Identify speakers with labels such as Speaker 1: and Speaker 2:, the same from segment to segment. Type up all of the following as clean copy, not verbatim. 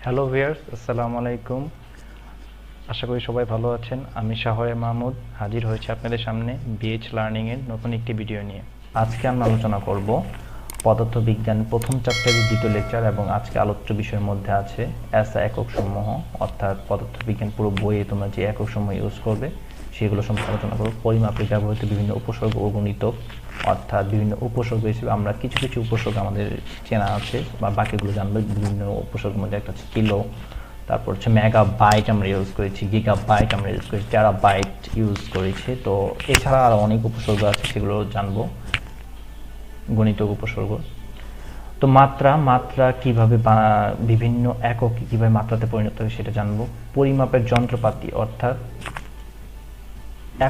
Speaker 1: Hello viewers, আসসালামু আলাইকুম। আশা করি সবাই ভালো আছেন। আমি শাহরিয়ার মাহমুদ হাজির হয়েছি আপনাদের সামনে বিএইচ লার্নিং এর নতুন একটি ভিডিও নিয়ে। আজকে আমরা আলোচনা করব পদার্থবিজ্ঞান প্রথম চ্যাপ্টারের দ্বিতীয় লেকচার এবং আজকে আলোচ্য বিষয়ের মধ্যে আছে এসআই একক সমূহ, অর্থাৎ পদার্থবিজ্ঞান পুরো বইয়ে তোমরা যে একক সমূহ ইউজ করবে সেগুলো সম্পর্কে আলোচনা করব। পরিমাপে ব্যবহৃত বিভিন্ন উপসর্গ ও গুণিতক, অর্থাৎ বিভিন্ন উপসর্গ হিসেবে আমরা কিছু কিছু উপসর্গ আমাদের চেনা আছে বা বাকিগুলো জানবো। বিভিন্ন উপসর্গের মধ্যে একটা হচ্ছে কিলো, তারপর হচ্ছে মেগাবাইট আমরা ইউজ করেছি, গিগাবাইট আমরা ইউজ করেছি, টেরাবাইট ইউজ করেছি। তো এছাড়া আরও অনেক উপসর্গ আছে, সেগুলো জানবো, গণিতক উপসর্গ। তো মাত্রা কিভাবে বিভিন্ন একক কিভাবে মাত্রাতে পরিণত হয় সেটা জানবো। পরিমাপের যন্ত্রপাতি, অর্থাৎ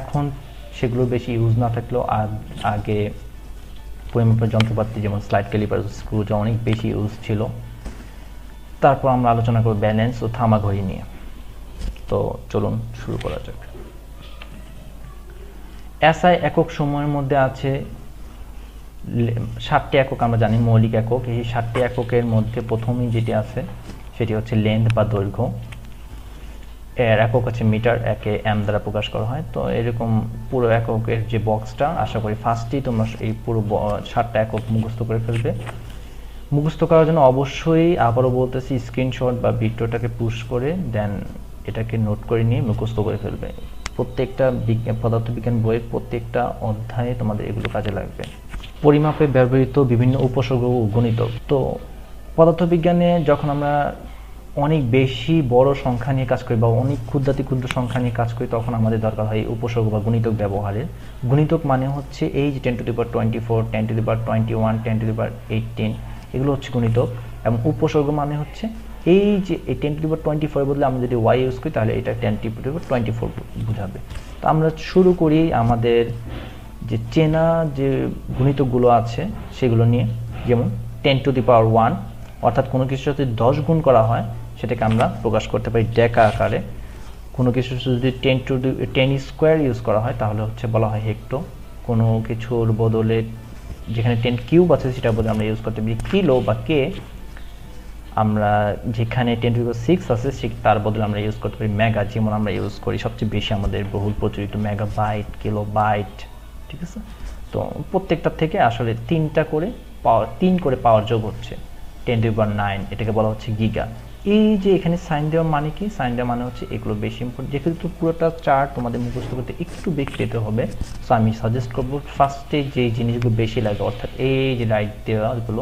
Speaker 1: এখন সেগুলো বেশি ইউজ না থাকলেও আগে পরিমাপের যন্ত্রপাতি যেমন স্লাইড ক্যালিপার, স্ক্রু যা অনেক বেশি ইউজ ছিল। তারপর আমরা আলোচনা করব ব্যালেন্স ও থামাঘড়ি নিয়ে। তো চলুন শুরু করা যাক। এসআই একক সময়ের মধ্যে আছে 7টি একক, আমরা জানি মৌলিক একক। এই 7টি এককের মধ্যে প্রথমেই যেটি আছে সেটি হচ্ছে লেন্থ বা দৈর্ঘ্য। এর একক হচ্ছে মিটার, একে এম দ্বারা প্রকাশ করা হয়। তো এরকম পুরো এককের যে বক্সটা, আশা করি ফার্স্টেই তোমরা এই পুরো 7টা একক মুখস্থ করে ফেলবে। মুখস্থ করার জন্য অবশ্যই আবারও বলতেছি, স্ক্রিনশট বা ভিডিওটাকে পুশ করে দেন এটাকে নোট করে নিয়ে মুখস্থ করে ফেলবে। প্রত্যেকটা পদার্থবিজ্ঞান বইয়ের প্রত্যেকটা অধ্যায়ে তোমাদের এগুলো কাজে লাগবে। পরিমাপে ব্যবহৃত বিভিন্ন উপসর্গ ও গণিতক। তো পদার্থবিজ্ঞানে যখন আমরা অনেক বেশি বড় সংখ্যা নিয়ে কাজ করি বা অনেক ক্ষুদ্র সংখ্যা নিয়ে কাজ করি, তখন আমাদের দরকার হয় উপসর্গ বা গুণিতক ব্যবহারের। গুণিতক মানে হচ্ছে এই যে 10^24, 10^21, 10^18, এগুলো হচ্ছে গুণিতক। এবং উপসর্গ মানে হচ্ছে এই যে 10^24 বদলে আমরা যদি ওয়াই ইউজ করি তাহলে এটা 10^24 বোঝাবে। তো আমরা শুরু করি আমাদের যে চেনা যে গুণিতকগুলো আছে সেগুলো নিয়ে। যেমন 10^1, অর্থাৎ কোনো কিছুর সাথে 10 গুণ করা হয় সেটাকে আমরা প্রকাশ করতে পারি ডেকা আকারে। কোনো কিছুর যদি 10 স্কোয়ার ইউজ করা হয় তাহলে হচ্ছে বলা হয় হেক্টো। কোনো কিছুর বদলে যেখানে 10 কিউব আছে সেটা বদলে আমরা ইউজ করতে পারি কিলো বা কে। আমরা যেখানে 10^6 আছে তার বদলে আমরা ইউজ করতে পারি মেগা, যেমন আমরা ইউজ করি সবচেয়ে বেশি আমাদের বহুল প্রচলিত মেগাবাইট, কিলোবাইট। ঠিক আছে, তো প্রত্যেকটা থেকে আসলে 3 করে পাওয়ার যোগ হচ্ছে 10^9, এটাকে বলা হচ্ছে গিগা। এই যে এখানে সাইন দেওয়া মানে কি? সাইন দেওয়া মানে হচ্ছে এগুলো বেশি ইম্পর্টেন্ট, যেহেতু পুরোটা চার্ট তোমাদের মুখস্থ করতে একটু বেশি যেতে হবে। সো আমি সাজেস্ট করবো ফার্স্টে যে জিনিসগুলো বেশি লাগে, অর্থাৎ এই যে লাইট দেওয়াগুলো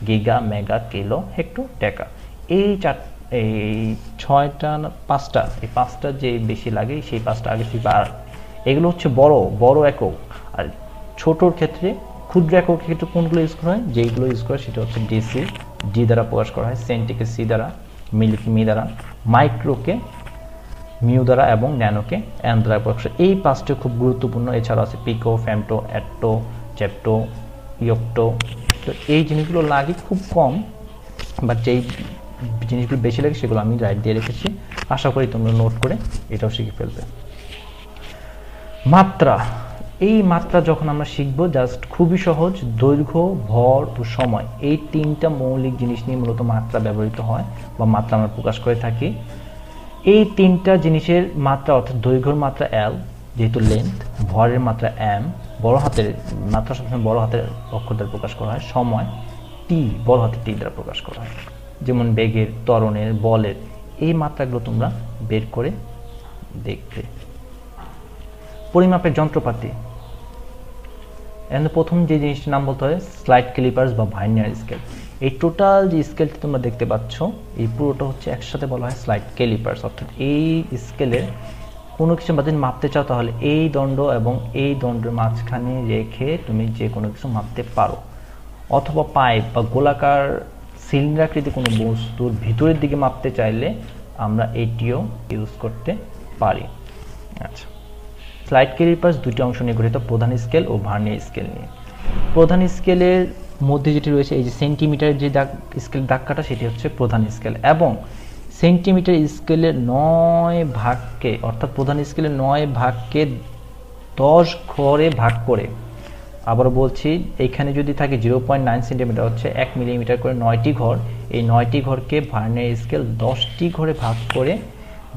Speaker 1: giga, mega, kilo, hecto, deca, এই এই 5টা যে বেশি লাগে সেই 5টা আগে শিখবে। আর এগুলো হচ্ছে বড় একক। আর ছোটোর ক্ষেত্রে, ক্ষুদ্র এককের ক্ষেত্রে কোনগুলো ইউজ করা হয়? যেইগুলো ইউজ করা হয় সেটা হচ্ছে ডিসি, ডি দ্বারা প্রকাশ করা হয়, সেন্টিকে সি দ্বারা, মিলিকে মি দ্বারা, মাইক্রোকে মিউ দ্বারা এবং ন্যানোকে এন দ্বারা প্রকাশ। এই 5টা খুব গুরুত্বপূর্ণ। এছাড়া আছে পিকো, ফেমটো, অ্যাট্টো, চ্যাপ্টো, ইয়ক্টো। তো এই জিনিসগুলো লাগে খুব কম, বাট যেই জিনিসগুলো বেশি লাগে সেগুলো আমি রাইট দিয়ে রেখেছি। আশা করি তোমরা নোট করে এটাও শিখে ফেলবে। মাত্রা, এই মাত্রা যখন আমরা শিখবো জাস্ট খুবই সহজ। দৈর্ঘ্য, ভর ও সময়, এই 3টা মৌলিক জিনিস নিয়ে মূলত মাত্রা ব্যবহৃত হয় বা মাত্রা আমরা প্রকাশ করে থাকি। এই 3টা জিনিসের মাত্রা, অর্থাৎ দৈর্ঘ্যের মাত্রা এল যেহেতু লেন্থ, ভরের মাত্রা এম, বড় হাতের মাত্রা সবসময় বড় হাতের অক্ষর দ্বারা প্রকাশ করা হয়, সময় টি বড় হাতের টি দ্বারা প্রকাশ করা হয়। যেমন বেগের, ত্বরণের, বলের, এই মাত্রাগুলো তোমরা বের করে দেখবে। পরিমাপের যন্ত্রপাতি, প্রথম যে জিনিসটির নাম বলতে হয় স্লাইড ক্যালিপার্স বা ভার্নিয়ার স্কেল। এই টোটাল যে স্কেলটি তোমরা দেখতে পাচ্ছ এই পুরোটা হচ্ছে একসাথে বলা হয় স্লাইড ক্যালিপার্স। অর্থাৎ এই স্কেলের কোনো কিছু যদি মাপতে চাও তাহলে এই দণ্ড এবং এই দণ্ডের মাঝখানে রেখে তুমি যে কোনো কিছু মাপতে পারো। অথবা পাইপ বা গোলাকার সিলিন্ডারকৃতি কোনো বস্তুর ভিতরের দিকে মাপতে চাইলে আমরা এটিও ইউজ করতে পারি। আচ্ছা, স্লাইড ক্যালিপার্স দুটি অংশ নিয়ে গঠিত, প্রধান স্কেল ও ভার্নিয়ার স্কেল নিয়ে। প্রধান স্কেলের মধ্যে যেটি রয়েছে এই যে সেন্টিমিটারের যে স্কেল দাগ কাটা সেটি হচ্ছে প্রধান স্কেল, এবং সেন্টিমিটার স্কেলের 9 ভাগকে, অর্থাৎ প্রধান স্কেলের 9 ভাগকে 10 ঘরে ভাগ করে, আবারও বলছি এখানে যদি থাকে 0.9 সেন্টিমিটার হচ্ছে 1 মিলিমিটার করে 9টি ঘর, এই 9টি ঘরকে ভার্নিয়ার স্কেল 10টি ঘরে ভাগ করে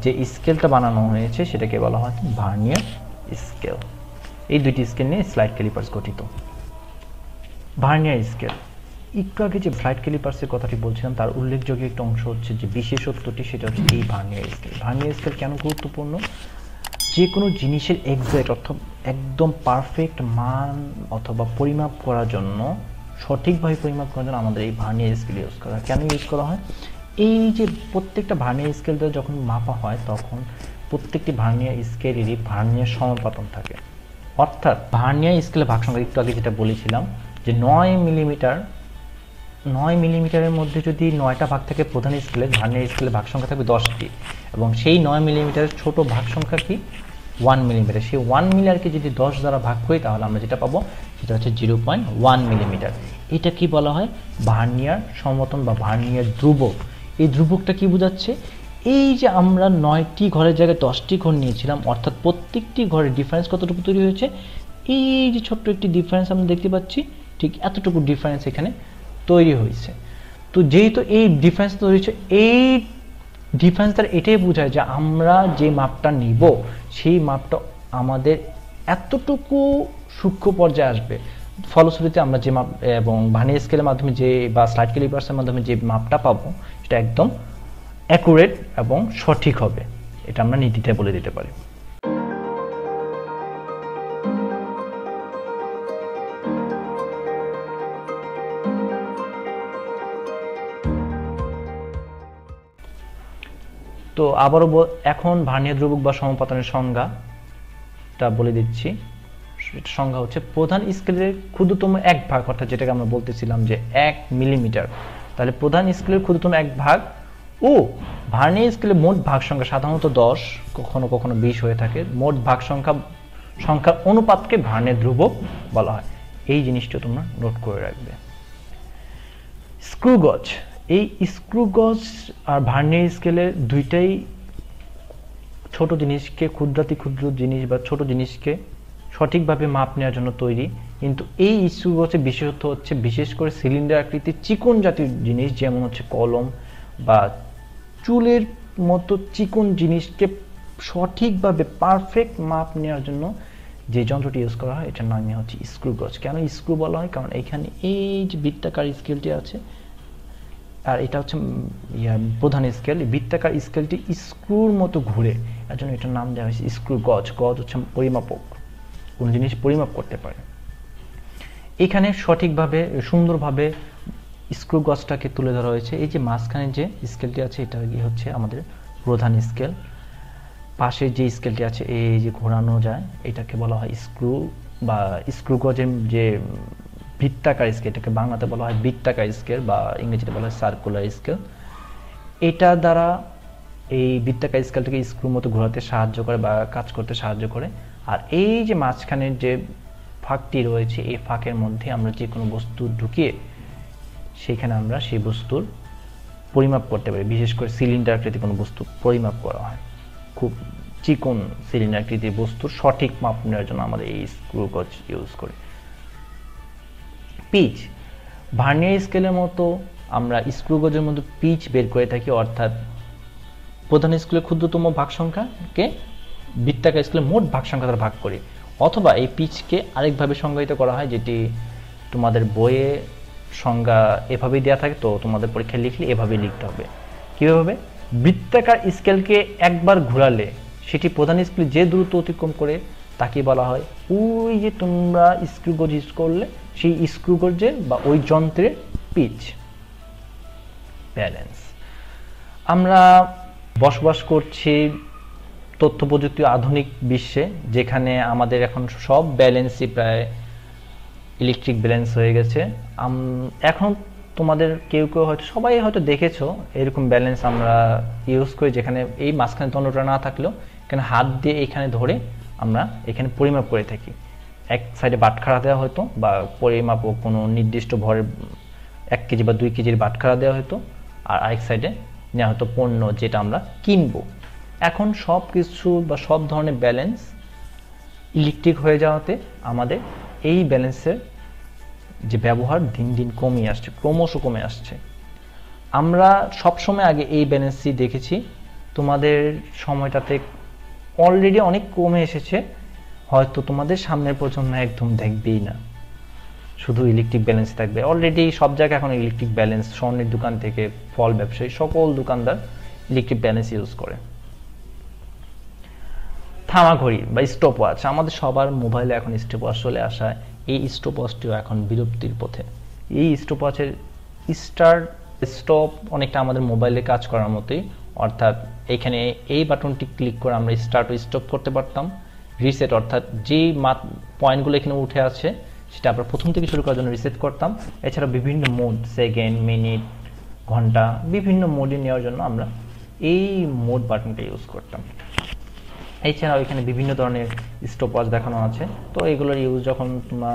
Speaker 1: যে স্কেলটা বানানো হয়েছে সেটাকে বলা হয় ভার্নিয়ার স্কেল। এই দুইটি স্কেল নিয়ে স্লাইড ক্যালিপার্স গঠিত। ভার্নিয়ার স্কেল, একটু আগে যে স্লাইড ক্যালিপার্সের কথাটি বলছিলাম তার উল্লেখযোগ্য একটা অংশ হচ্ছে যে বিশেষত্বটি, সেটা হচ্ছে এই ভার্নিয়ার স্কেল। ভার্নিয়ার স্কেল কেন গুরুত্বপূর্ণ? যে কোনো জিনিসের এক্সাক্ট অর্থাৎ একদম পারফেক্ট মান অথবা পরিমাপ করার জন্য, সঠিকভাবে পরিমাপ করার জন্য আমাদের এই ভার্নিয়ার স্কেল ইউজ করা হয়। কেন ইউজ করা হয়? এই যে প্রত্যেকটা ভার্নিয়ার স্কেল দ্বারা যখন মাপা হয় তখন প্রত্যেকটি ভার্নিয়ার স্কেলেরই ভার্নিয়ার সমাপতন থাকে। অর্থাৎ ভার্নিয়ার স্কেলের ভাগ সংখ্যা একটু আগে যেটা বলেছিলাম যে 9 মিলিমিটারের মধ্যে যদি 9টা ভাগ থাকে প্রধান স্কেলের, ভার্নিয়ার স্কেলের ভাগ সংখ্যা থাকবে 10টি, এবং সেই 9 মিলিমিটারের ছোট ভাগ সংখ্যা কি 1 মিলিমিটার। সেই 1 মিলিমিটারকে যদি 10 দ্বারা ভাগ করি তাহলে আমরা যেটা পাবো সেটা হচ্ছে 0.1 মিলিমিটার। এটা কি বলা হয়? ভার্নিয়ার সমতন বা ভার্নিয়ার ধ্রুবক। এই ধ্রুবকটা কি বোঝাচ্ছে? এই যে আমরা 9টি ঘরের জায়গায় 10টি ঘর নিয়েছিলাম, অর্থাৎ প্রত্যেকটি ঘরের ডিফারেন্স কতটুকু তৈরি হয়েছে? এই যে ছোট্ট একটি ডিফারেন্স আমরা দেখতে পাচ্ছি, ঠিক এতটুকু ডিফারেন্স এখানে তৈরি হয়েছে। তো যেহেতু এই ডিফারেন্স তৈরি হয়েছে, এই ডিফারেন্স দ্বারা এটাই বোঝায় যে আমরা যে মাপটা নিব সেই মাপটা আমাদের এতটুকু সূক্ষ্ম পর্যায়ে আসবে। ফলশ্রুতিতে আমরা যে মাপ এবং ভার্নিয়ার স্কেলের মাধ্যমে যে বা স্লাইড ক্যালিপার্সের মাধ্যমে যে মাপটা পাবো সেটা একদম অ্যাকুরেট এবং সঠিক হবে। এটা আমরা নীতিতে বলে দিতে পারি। তো আবারও এখন ভার্নিয়ার ধ্রুবক বা সমাপতনের সংজ্ঞাটা বলে দিচ্ছি। সংজ্ঞা হচ্ছে প্রধান স্কেলের ক্ষুদ্রতম এক ভাগ, অর্থাৎ যেটাকে আমরা বলতেছিলাম যে 1 মিলিমিটার, তাহলে প্রধান স্কেলের ক্ষুদ্রতম এক ভাগ ও ভার্নিয়ার স্কেলের মোট ভাগ সংখ্যা সাধারণত 10, কখনো কখনো 20 হয়ে থাকে। মোট ভাগ সংখ্যার অনুপাতকে ভার্নিয়ার ধ্রুবক বলা হয়। এই জিনিসটা তোমরা নোট করে রাখবে। স্ক্রু গজ, এই স্ক্রু গজ আর ভার্নিয়ার স্কেলের দুইটাই ছোট জিনিসকে ক্ষুদ্রাতি ক্ষুদ্র জিনিস বা ছোট জিনিসকে সঠিকভাবে মাপ নেওয়ার জন্য তৈরি। কিন্তু এই স্ক্রু গজের বিশেষত্ব হচ্ছে বিশেষ করে সিলিন্ডার আকৃতির চিকন জাতীয় জিনিস, যেমন হচ্ছে কলম বা চুলের মতো চিকন জিনিসকে সঠিকভাবে পারফেক্ট মাপ নেওয়ার জন্য যে যন্ত্রটি ইউজ করা হয় এটার নামই হচ্ছে স্ক্রু গজ। কেন স্ক্রু বলা হয়? কারণ এখানে এই যে বৃত্তাকার স্কেলটি আছে, আর এটা হচ্ছে প্রধান স্কেল। বৃত্তাকার স্কেলটি স্ক্রুর মতো ঘুরে, এর জন্য এটার নাম দেওয়া হয়েছে স্ক্রু গজ। গজ হচ্ছে পরিমাপক, কোন জিনিস পরিমাপ করতে পারে। এখানে সঠিকভাবে সুন্দরভাবে স্ক্রু গজটাকে তুলে ধরা হয়েছে। এই যে মাঝখানে যে স্কেলটি আছে এটা হচ্ছে আমাদের প্রধান স্কেল। পাশে যে স্কেলটি আছে এই যে ঘোরানো যায় এটাকে বলা হয় স্ক্রু বা স্ক্রু গজের যে বৃত্তাকার স্কেল, এটাকে বাংলাতে বলা হয় বৃত্তাকার স্কেল বা ইংরেজিতে বলা হয় সার্কুলার স্কেল। এটা দ্বারা এই বৃত্তাকার স্কেলটাকে স্ক্রুর মতো ঘোরাতে সাহায্য করে বা কাজ করতে সাহায্য করে। আর এই যে মাঝখানের যে ফাঁকটি রয়েছে এই ফাঁকের মধ্যে আমরা যে কোনো বস্তু ঢুকিয়ে সেখানে আমরা সেই বস্তুর পরিমাপ করতে পারি। বিশেষ করে সিলিন্ডার আকৃতির কোনো বস্তু পরিমাপ করা হয়, খুব চিকন সিলিন্ডার আকৃতির বস্তুর সঠিক মাপ নেওয়ার জন্য আমাদের এই স্ক্রু গজ ইউজ করি। পিচ, ভার্নিয়ার স্কেলের মতো আমরা স্ক্রু গজের মধ্যে পিচ বের করে থাকি, অর্থাৎ প্রধান স্কেলের ক্ষুদ্রতম ভাগ সংখ্যাকে বৃত্তাকার স্কেলের মোট ভাগ সংখ্যা দ্বারা ভাগ করি। অথবা এই পিচকে আরেকভাবে সংজ্ঞায়িত করা হয়, যেটি তোমাদের বইয়ে সংজ্ঞা এভাবেই দেওয়া থাকে, তো তোমাদের পরীক্ষায় লিখলে এভাবেই লিখতে হবে। কীভাবে? বৃত্তাকার স্কেলকে একবার ঘোরালে সেটি প্রধান স্কেলে যে দূরত্ব অতিক্রম করে তাকে বলা হয় ওই যে তোমরা স্ক্রু গজ ইউজ করলে সেই স্ক্রু গজের বা ওই যন্ত্রের পিচ। ব্যালেন্স, আমরা বসবাস করছি তথ্য প্রযুক্তি আধুনিক বিশ্বে, যেখানে আমাদের এখন সব ব্যালেন্সই প্রায় ইলেকট্রিক ব্যালেন্স হয়ে গেছে। এখন তোমাদের কেউ কেউ হয়তো সবাই হয়তো দেখেছো এরকম ব্যালেন্স আমরা ইউজ করি, যেখানে এই মাঝখানে দণ্ডটা না থাকলেও এখানে হাত দিয়ে এখানে ধরে আমরা এখানে পরিমাপ করে থাকি। এক সাইডে বাটখারা দেওয়া হতো বা পরিমাপক কোনো নির্দিষ্ট ভরের 1 কেজি বা 2 কেজির বাটখারা দেওয়া হতো, আর আরেক সাইডে নেওয়া হতো পণ্য যেটা আমরা কিনবো। এখন সব কিছু বা সব ধরনের ব্যালেন্স ইলেকট্রিক হয়ে যাওয়াতে আমাদের এই ব্যালেন্সের যে ব্যবহার দিন দিন কমে আসছে, ক্রমশ কমে আসছে। আমরা সবসময় আগে এই ব্যালেন্সই দেখেছি, তোমাদের সময়টাতে অলরেডি অনেক কমে এসেছে, হয়তো তোমাদের সামনের প্রজন্ম একদম দেখবেই না, শুধু ইলেকট্রিক ব্যালেন্স থাকবে। অলরেডি সব জায়গায় এখন ইলেকট্রিক ব্যালেন্স, স্বর্ণের দোকান থেকে ফল ব্যবসায়ী সকল দোকানদার ইলেকট্রিক ব্যালেন্স ইউজ করে। থামাঘড়ি বা স্টপ ওয়াচ, আমাদের সবার মোবাইলে এখন স্টপ ওয়াচ চলে আসায় এই স্টপ ওয়াচটিও এখন বিলুপ্তির পথে। এই স্টপ ওয়াচের স্টার্ট স্টপ অনেকটা আমাদের মোবাইলে কাজ করার মতোই, অর্থাৎ এখানে এই বাটনটি ক্লিক করে আমরা স্টার্ট ও স্টপ করতে পারতাম। রিসেট অর্থাৎ যে পয়েন্টগুলো এখানে উঠে আছে সেটা আমরা প্রথম থেকে শুরু করার জন্য রিসেট করতাম। এছাড়া বিভিন্ন মোড, সেকেন্ড, মিনিট, ঘন্টা, বিভিন্ন মোডে নেওয়ার জন্য আমরা এই মোড বাটনটা ইউজ করতাম। এছাড়াও এখানে বিভিন্ন ধরনের স্টপ ওয়াচ দেখানো আছে, তো এগুলোর ইউজ যখন তোমরা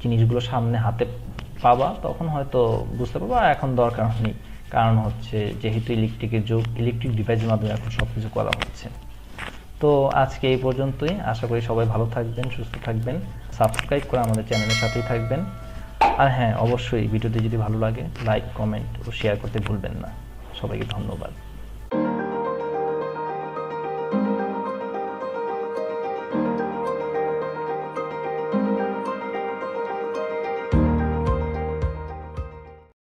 Speaker 1: জিনিসগুলো সামনে হাতে পাবা তখন হয়তো বুঝতে পারবা এখন দরকার নেই, কারণ হচ্ছে যেহেতু ইলেকট্রিকের যুগ, ইলেকট্রিক ডিভাইসের মাধ্যমে এখন সব কিছু করা হচ্ছে। তো আজকে এই পর্যন্তই, আশা করি সবাই ভালো থাকবেন, সুস্থ থাকবেন, সাবস্ক্রাইব করে আমাদের চ্যানেলের সাথেই থাকবেন। আর হ্যাঁ, অবশ্যই ভিডিওটি যদি ভালো লাগে লাইক, কমেন্ট ও শেয়ার করতে ভুলবেন না। সবাইকে ধন্যবাদ।